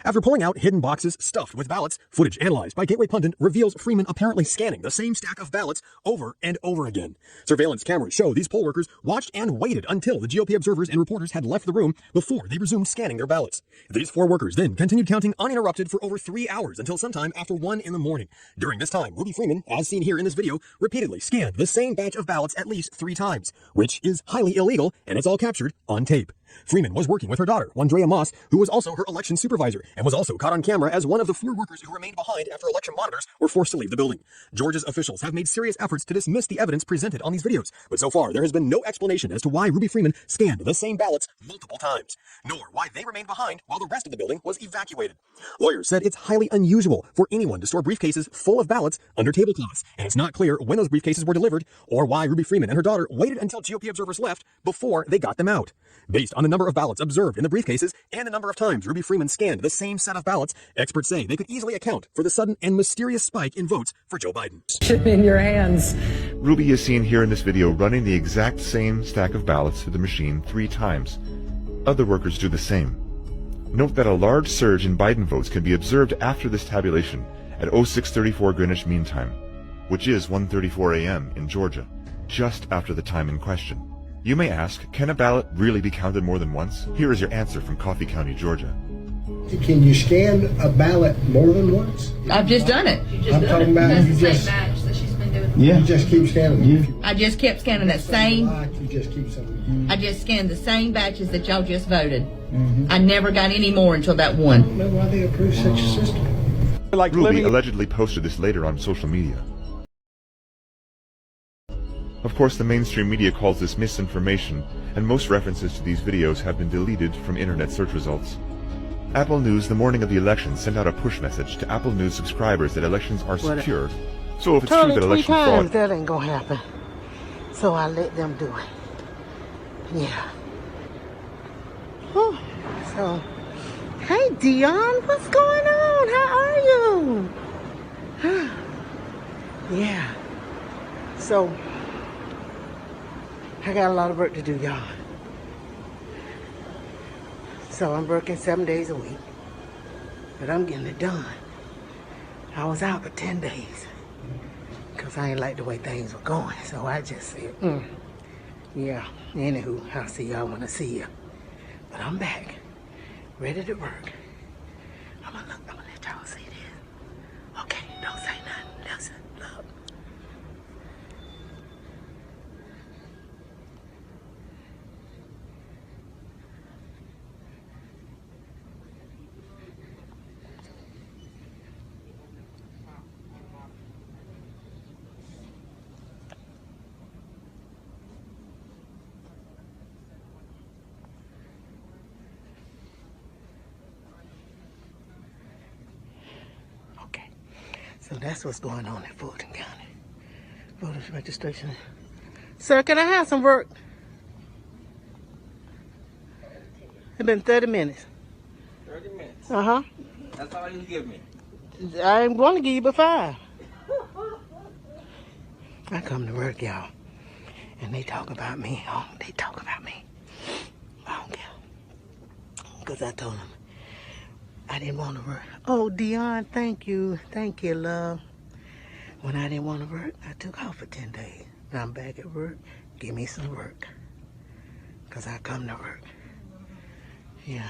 After pulling out hidden boxes stuffed with ballots, footage analyzed by Gateway Pundit reveals Freeman apparently scanning the same stack of ballots over and over again. Surveillance cameras show these poll workers watched and waited until the GOP observers and reporters had left the room before they resumed scanning their ballots. These 4 workers then continued counting uninterrupted for over 3 hours until sometime after 1 in the morning. During this time, Ruby Freeman, as seen here in this video, repeatedly scanned the same batch of ballots at least 3 times, which is highly illegal, and it's all captured on tape. Freeman was working with her daughter, Wandrea Moss, who was also her election supervisor, and was also caught on camera as one of the 4 workers who remained behind after election monitors were forced to leave the building. Georgia's officials have made serious efforts to dismiss the evidence presented on these videos, but so far there has been no explanation as to why Ruby Freeman scanned the same ballots multiple times, nor why they remained behind while the rest of the building was evacuated. Lawyers said it's highly unusual for anyone to store briefcases full of ballots under tablecloths, and it's not clear when those briefcases were delivered or why Ruby Freeman and her daughter waited until GOP observers left before they got them out. Based on the number of ballots observed in the briefcases and the number of times Ruby Freeman scanned the same set of ballots, experts say they could easily account for the sudden and mysterious spike in votes for Joe Biden. In your hands. Ruby is seen here in this video running the exact same stack of ballots through the machine 3 times. Other workers do the same. Note that a large surge in Biden votes can be observed after this tabulation at 0634 Greenwich Mean Time, which is 1:34 a.m. in Georgia, just after the time in question. You may ask, can a ballot really be counted more than once? Here is your answer from Coffee County, Georgia. Can you scan a ballot more than once? I've just done it. I'm talking about That's you the just, same batch that she's been doing. you just keep scanning them. I just kept scanning that same. You just keep some. I just scanned the same batches that y'all just voted. I never got any more until that one. I don't know why they approve such a system. Ruby allegedly posted this later on social media. Of course, the mainstream media calls this misinformation, and most references to these videos have been deleted from internet search results. Apple News, the morning of the election, sent out a push message to Apple News subscribers that elections are secure. So if it's true that election fraud... that ain't gonna happen. So I let them do it. Yeah. Whew. So, hey Dion, what's going on? How are you? Yeah. So, I got a lot of work to do, y'all. So I'm working 7 days a week, but I'm getting it done. I was out for 10 days because I ain't like the way things were going. So I just said, yeah, anywho, I'll see y'all when I see you. But I'm back, ready to work. I'm gonna let y'all see this. Okay, don't say nothing. Listen, look. So that's what's going on in Fulton County. Voters registration. Sir, can I have some work? It's been 30 minutes. 30 minutes? Uh-huh. That's all you give me? I'm going to give you but 5. I come to work, y'all, and they talk about me. Oh, they talk about me. I don't care. Because I told them I didn't want to work. Oh, Dion, thank you. Thank you, love. When I didn't want to work, I took off for 10 days. Now I'm back at work. Give me some work. Because I come to work. Yeah.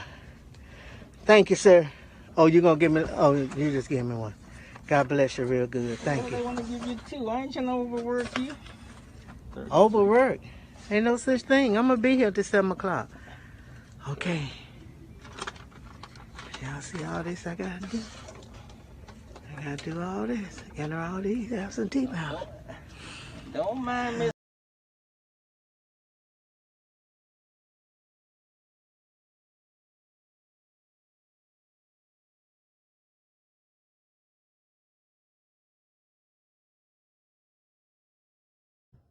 Thank you, sir. Oh, you're going to give me... Oh, you just gave me one. God bless you real good. Thank you. I want to give you 2. I ain't trying to overwork you. Overwork? Ain't no such thing. I'm going to be here till 7 o'clock. Okay. Y'all see all this I got to do? I got to do all this. Enter all these absentee ballots. Don't mind me.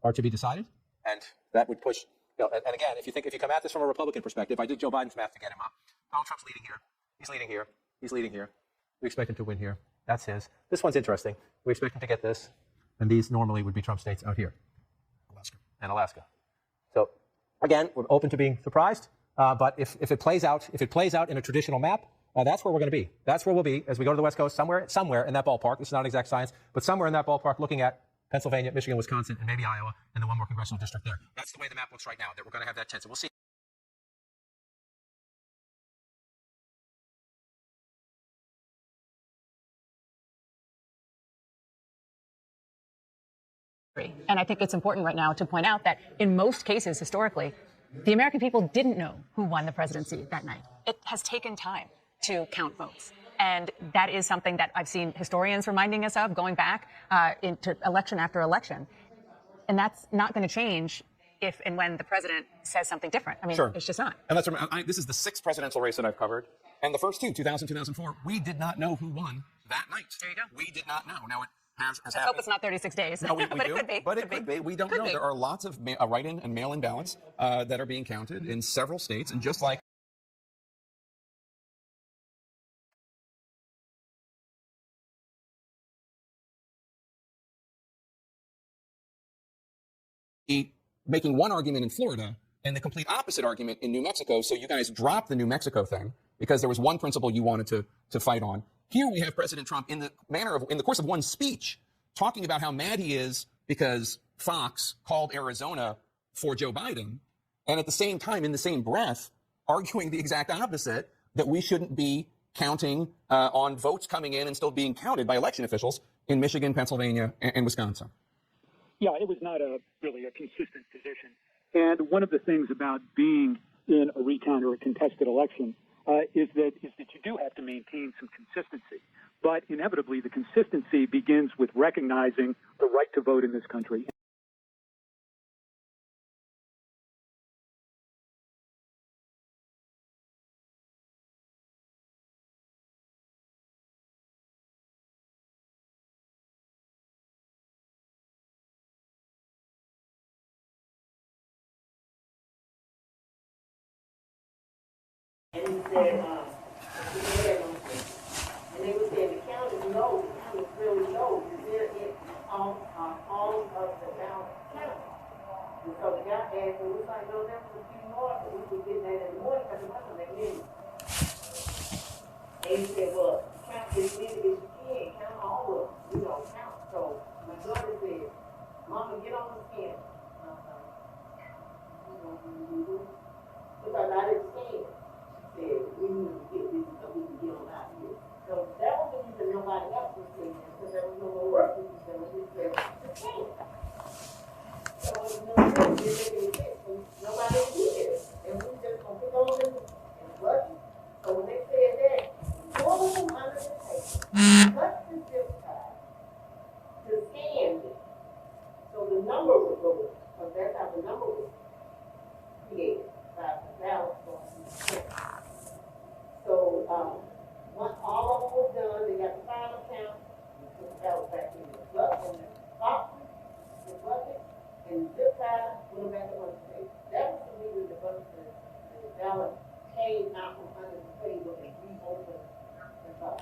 Are to be decided, and that would push. And again, if you come at this from a Republican perspective, I did Joe Biden's math to get him up. Donald Trump's leading here. He's leading here. He's leading here. We expect him to win here. That's his. This one's interesting. We expect him to get this, and these normally would be Trump states out here, Alaska. So again, we're open to being surprised. But if it plays out in a traditional map, That's where we're going to be. That's where we'll be as we go to the West Coast, somewhere in that ballpark. This is not an exact science, but somewhere in that ballpark, looking at Pennsylvania, Michigan, Wisconsin, and maybe Iowa, and then one more congressional district there. That's the way the map looks right now, that we're going to have that 10. So we'll see. And I think it's important right now to point out that in most cases, historically, the American people didn't know who won the presidency that night. It has taken time to count votes. And that is something that I've seen historians reminding us of going back into election after election. And that's not going to change if and when the president says something different. I mean, Sure. It's just not. And let's remember, this is the 6th presidential race that I've covered. And the first two, 2000, 2004, we did not know who won that night. There you go. We did not know. Now, it has Let's happened. hope it's not 36 days. No, we but do. it could be. But it could be. We don't Could know. be. There are lots of write-in and mail-in ballots that are being counted in several states. And just like making one argument in Florida and the complete opposite argument in New Mexico, so you guys dropped the New Mexico thing because there was one principle you wanted to fight on. Here we have President Trump in the course of one speech talking about how mad he is because Fox called Arizona for Joe Biden, and at the same time, in the same breath, arguing the exact opposite, that we shouldn't be counting on votes coming in and still being counted by election officials in Michigan, Pennsylvania, and Wisconsin. Yeah, it was not really a consistent position. And one of the things about being in a recount or a contested election is that you do have to maintain some consistency. But inevitably, the consistency begins with recognizing the right to vote in this country. And he said, and they were saying the count is low, the count is really low, because they're in all of the ballot count. And so the guy asked, and we was like, no, there was a few more, but we were getting that in the morning, because it wasn't that many. And he said, well, count as many as you can, count all of them, count. So my daughter said, Mama, get on the scan. Because I didn't scan. Said, we need to get this so we can get on out here. So that was the reason nobody else was saying that, because there was no more work to be done. We said, it's okay. So it was no work, it didn't make any sense. Nobody did it. And we just gonna pick on them and budget. So when they said that, pull them under the table, touch the zip tie to scan it. So the number would go up, because that's how the number was created by the ballot going to be sent. So, once all of them was done, they got the final count, we put the ballot back in the bucket, and zip tie, put them back on the table. That was the reason the ballot came out from under the table and reopened the ballot.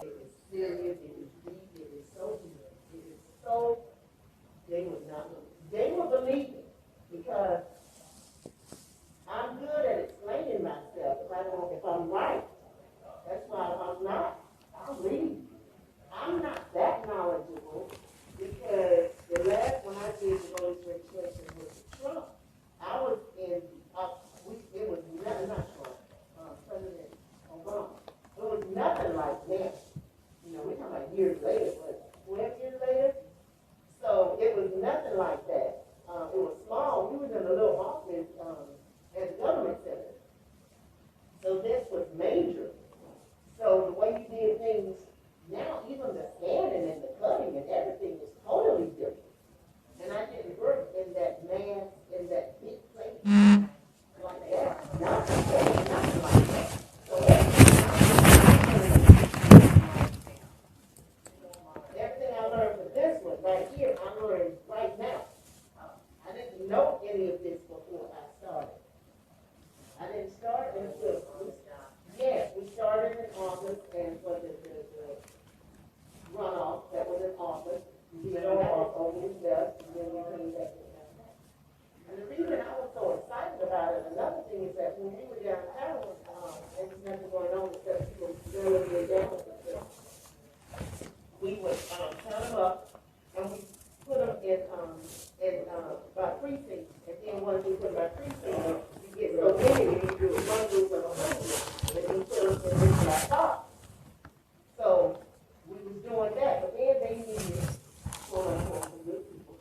It is serious, it is deep, it is so good, it is so, they would believe it, because I'm good at explaining myself if I'm right. That's why I'm not. I'll read. I'm not that knowledgeable because when I did the voting registration with Trump, I was in, it was not Trump, President Obama. It was nothing like that. We're talking about years later, but 12 years later. So it was nothing like that. It was small. We was in a little office at the government center. So this was major. So the way you did things now, even the scanning and the cutting and everything is totally different. And I didn't work in that that big place like that. Nothing like that. So everything I learned for this one right here, I'm learning right now. I didn't know any of this before I started. I didn't start until, yes, we started in August, and for the runoff that was in August, we went over his death, and then we came back to that. And the reason I was so excited about it, another thing is that when we were downtown, there was nothing going on except people We would count them up and we put them by precincts. And then once we put by precincts, you get so many, you do one group of 100, and then you put them in this laptop. So we was doing that, but then they needed some good people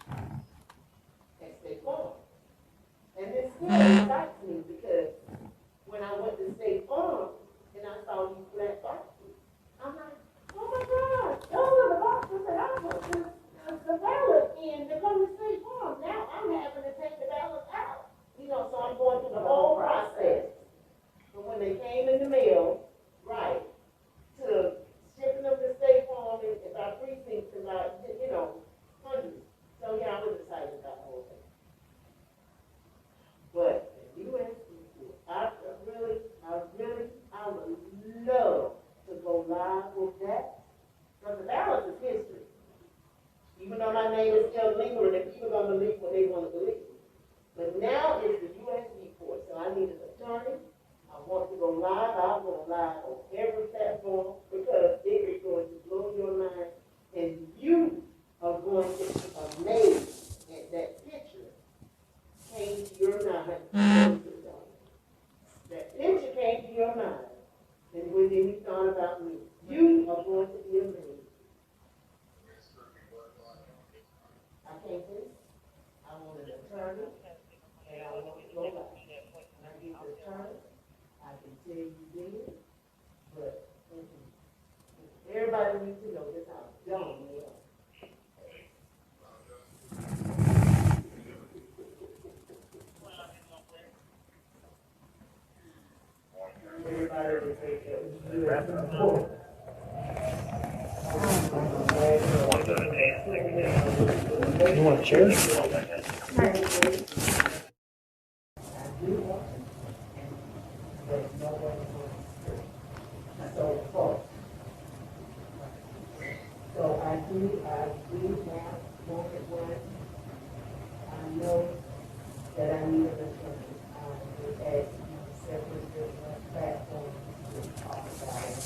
at State Farm. And this still excites me because when I went to State Farm and I saw these black boxes, I'm like, oh my God, those are the boxes that I put the ballot in to come to State Farm. Now I'm having to take the ballot out. So I'm going through the whole process. But when they came in the mail, right, to shipping them to State Farm and by precincts and by, hundreds. So yeah, I was excited about the whole thing. But the U.S. I would love to go live with that. Because the ballot is history. Even though my name is still lingering, and people are going to believe what they want to believe. But now it's the U.S. report, so I need an attorney. I want to go live. I'll go live on every platform because it is going to blow your mind, and you are going to be amazed at that picture came to your mind. That picture came to your mind, and when you thought about me, you are going to be amazed. I can't do it. I want an attorney, and I want to go live. When I get the attorney, I can tell you then, but everybody needs to know this how dumb they are. Everybody will take it. You want a chair? So I do have more than one. I know that I need an attorney. As several different platforms to talk about it,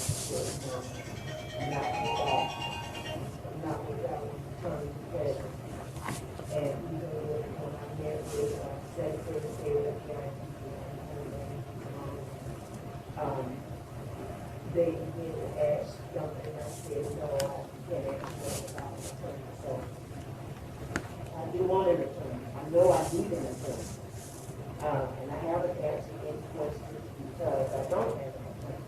not without an attorney present. And even when I met with Secretary of State of they began to ask something, and I said, no, I can't ask about an attorney. So I do want an attorney. I know I need an attorney. And I haven't answered any questions because I don't have an attorney.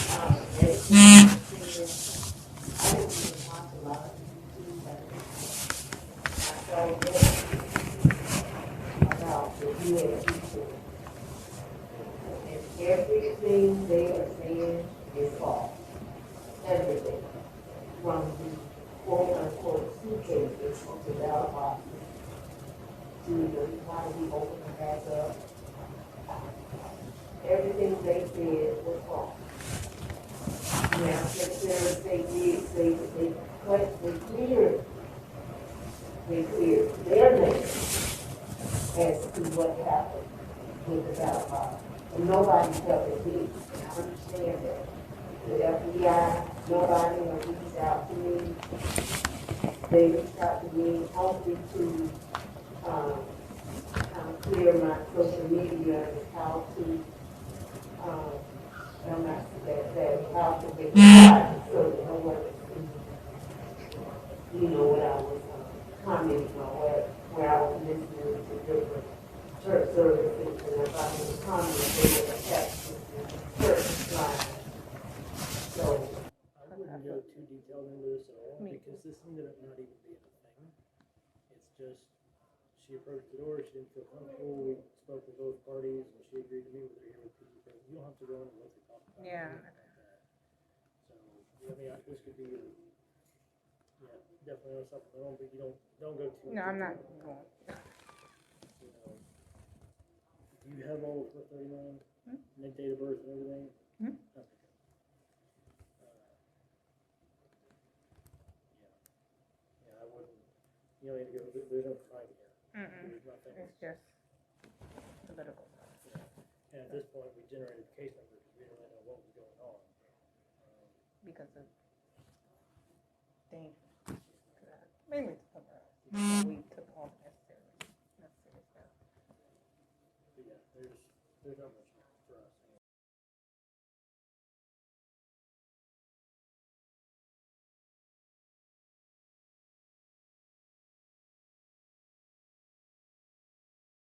I didn't even watch a lot of YouTube, but I saw about the U.S. report. And everything they are saying is false. Everything. From the quote-unquote suitcases to the ballot boxes to the why we open them back up. Everything they said was false. Now, Secretary of State did say that they cleared their name as to what happened with the ballot box. And nobody felt it did. And I understand that. The FBI, nobody has reached out to me. They reached out to me only to clear my social media and how to how to make it private so that no one when I was commenting on where I was listening to different church services, and if I was commenting, they would attach to the church line. So I wouldn't go too detailed into this at all because this ended up not even being a thing. It's just she approached the door, she didn't feel comfortable, we spoke with both parties, and she agreed to meet with her here with people present. You don't have to go into what they talk about. Yeah. So, this could be, definitely on supplemental, but you don't go too. No, I'm not going. Do you have all of her 39, and date of birth and everything? Hmm? Okay. I wouldn't, you don't need to go, there's no crime here. There's nothing. It's just political. And at this point, we generated the case number because we didn't really know what was going on. because of danger. Mainly to cover us. We took all the necessary steps. But yeah, there's not much for us.